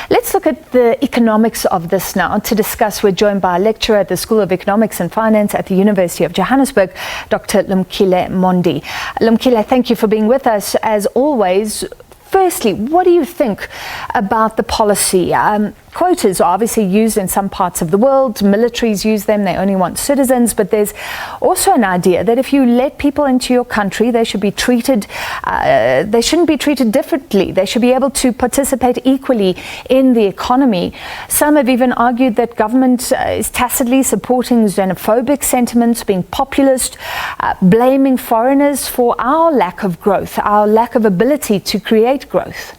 Let's look at the economics of this now. To discuss, we're joined by a lecturer at the School of Economics and Finance at the University of Johannesburg, Dr Lumkile Mondi. Lumkile, thank you for being with us as always. Firstly, what do you think about the policy? Quotas are obviously used in some parts of the world. Militaries use them. They only want citizens. But there's also an idea that if you let people into your country, they should be treated. They shouldn't be treated differently. They should be able to participate equally in the economy. Some have even argued that government is tacitly supporting xenophobic sentiments, being populist, blaming foreigners for our lack of growth, our lack of ability to create growth.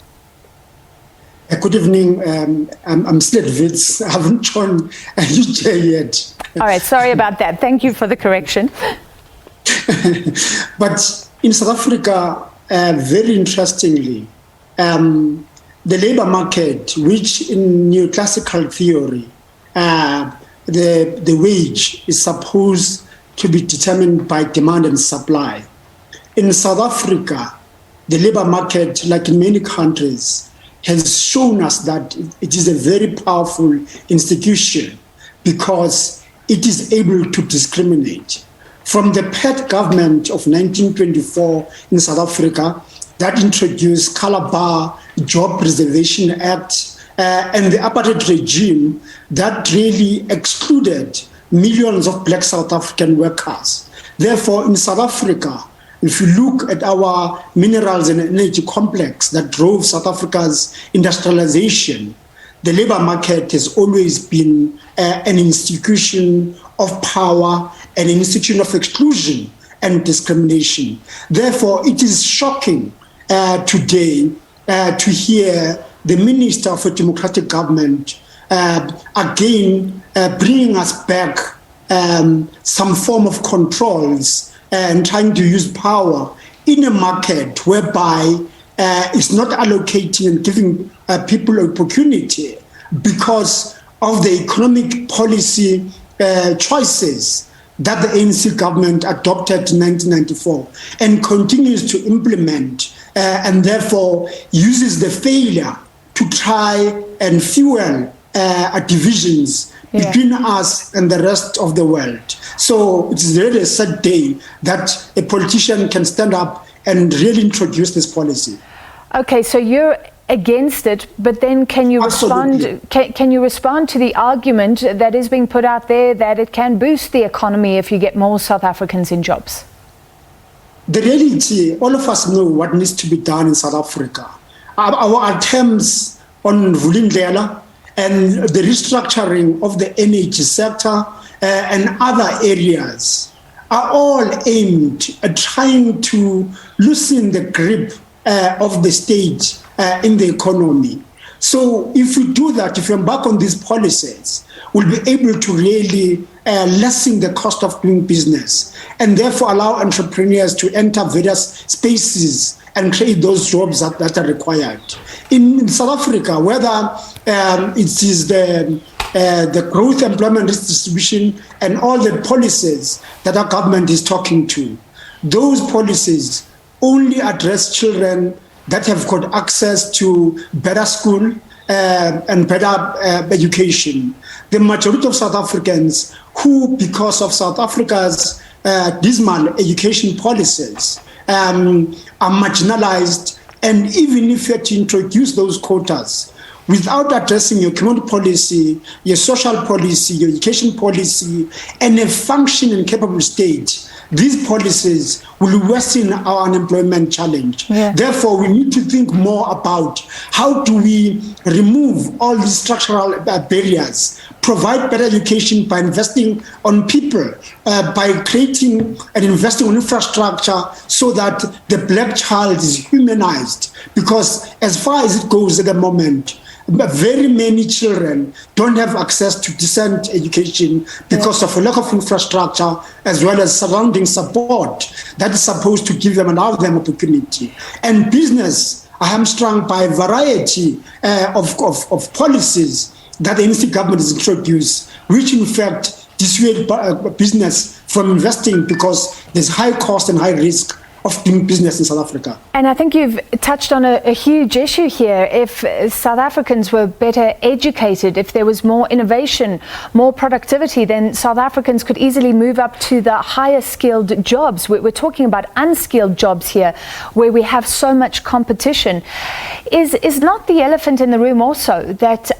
Good evening. I'm still at Wits. I haven't joined UJ yet. All right, sorry about that. Thank you for the correction. But in South Africa, very interestingly, the labor market, which in neoclassical theory, the wage is supposed to be determined by demand and supply. In South Africa, the labor market, like in many countries, has shown us that it is a very powerful institution because it is able to discriminate. From the PET government of 1924 in South Africa that introduced Calabar Job Preservation Act and the apartheid regime that really excluded millions of black South African workers. Therefore, in South Africa, if you look at our minerals and energy complex that drove South Africa's industrialization, the labor market has always been an institution of power and an institution of exclusion and discrimination. Therefore, it is shocking today to hear the Minister of a Democratic Government again bringing us back some form of controls and trying to use power in a market whereby it's not allocating and giving people opportunity because of the economic policy choices that the ANC government adopted in 1994 and continues to implement and therefore uses the failure to try and fuel divisions between us and the rest of the world. So it's really a sad day that a politician can stand up and really introduce this policy. Okay, so you're against it, but then can you respond? Can you respond to the argument that is being put out there that it can boost the economy if you get more South Africans in jobs? The reality, all of us know what needs to be done in South Africa. Our attempts on Vulindlela and the restructuring of the energy sector and other areas are all aimed at trying to loosen the grip of the state in the economy. So if we do that, if we embark on these policies, we'll be able to really lessen the cost of doing business and therefore allow entrepreneurs to enter various spaces and create those jobs that are required. In South Africa, whether it is the growth, employment distribution, and all the policies that our government is talking to, those policies only address children that have got access to better school and better education. The majority of South Africans who, because of South Africa's dismal education policies, are marginalized, and even if you had to introduce those quotas without addressing your economic policy, your social policy, your education policy, and a functioning and capable state, these policies will worsen our unemployment challenge. Therefore, we need to think more about how do we remove all these structural barriers, provide better education by investing on people, by creating and investing on infrastructure so that the black child is humanized. Because as far as it goes at the moment, very many children don't have access to decent education because of a lack of infrastructure as well as surrounding support that is supposed to give them and allow them opportunity. And business are hamstrung by a variety of policies that the ANC government has introduced, which in fact dissuade business from investing because there's high cost and high risk of doing business in South Africa. And I think you've touched on a huge issue here. If South Africans were better educated, if there was more innovation, more productivity, then South Africans could easily move up to the higher skilled jobs. We're talking about unskilled jobs here, where we have so much competition. Is not the elephant in the room also that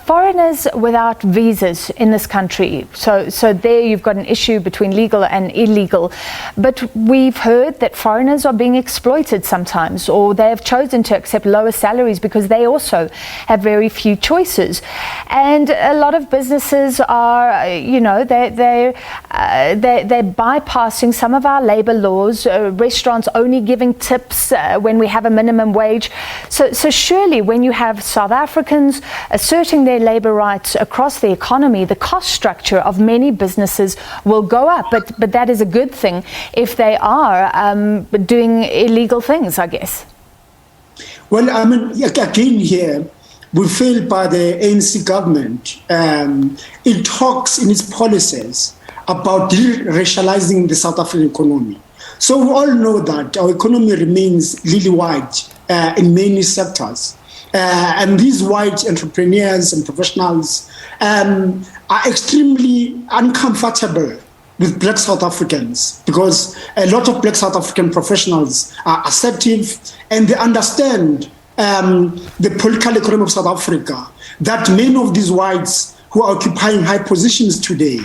foreigners without visas in this country, so there you've got an issue between legal and illegal, but we've heard that foreigners are being exploited sometimes, or they have chosen to accept lower salaries because they also have very few choices. And a lot of businesses are, they're bypassing some of our labor laws, restaurants only giving tips when we have a minimum wage. So surely when you have South Africans asserting their labor rights across the economy, the cost structure of many businesses will go up. But that is a good thing if they are doing illegal things, I guess. Well, I mean, again here, we failed by the ANC government. It talks in its policies about de-racializing the South African economy. So we all know that our economy remains lily-white in many sectors. And these white entrepreneurs and professionals are extremely uncomfortable with black South Africans, because a lot of black South African professionals are assertive and they understand the political economy of South Africa, that many of these whites who are occupying high positions today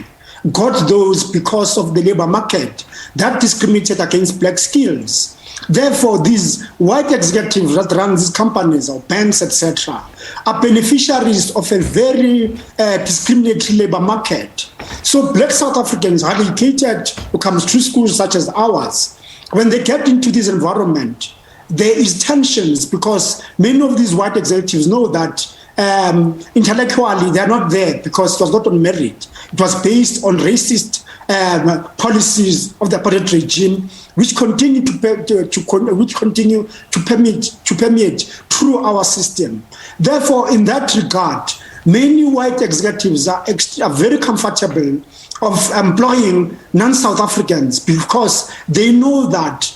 got those because of the labor market that discriminated against black skills. Therefore, these white executives that run these companies or banks, etc., are beneficiaries of a very discriminatory labor market. So black South Africans are educated who comes through schools such as ours. When they get into this environment, there is tensions because many of these white executives know that intellectually they are not there because it was not on merit. It was based on racist policies of the apartheid regime, which continue to permeate through our system. Therefore, in that regard, many white executives are very comfortable of employing non-South Africans because they know that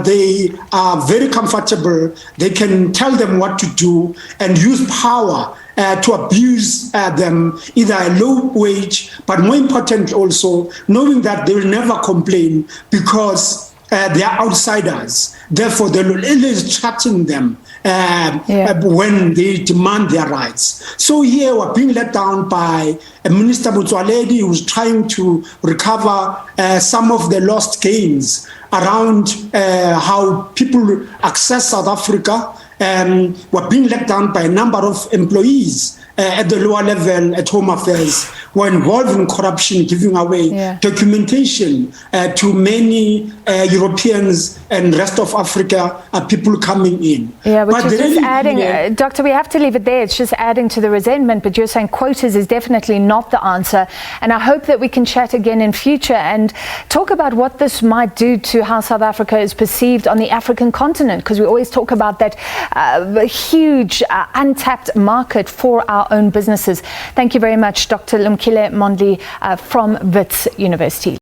they are very comfortable. They can tell them what to do and use power to abuse them, either a low wage, but more important also, knowing that they will never complain because they are outsiders. Therefore, they will always threaten them when they demand their rights. So here we're being let down by a Minister Motsoaledi who's trying to recover some of the lost gains around how people access South Africa. We're being let down by a number of employees at the lower level at Home Affairs who are involved in corruption, giving away documentation to many Europeans and rest of Africa, people coming in. Yeah, which is just adding, Doctor, we have to leave it there. It's just adding to the resentment, but you're saying quotas is definitely not the answer. And I hope that we can chat again in future and talk about what this might do to how South Africa is perceived on the African continent, because we always talk about that huge untapped market for our own businesses. Thank you very much, Dr. Lumkile Mondi from Wits University.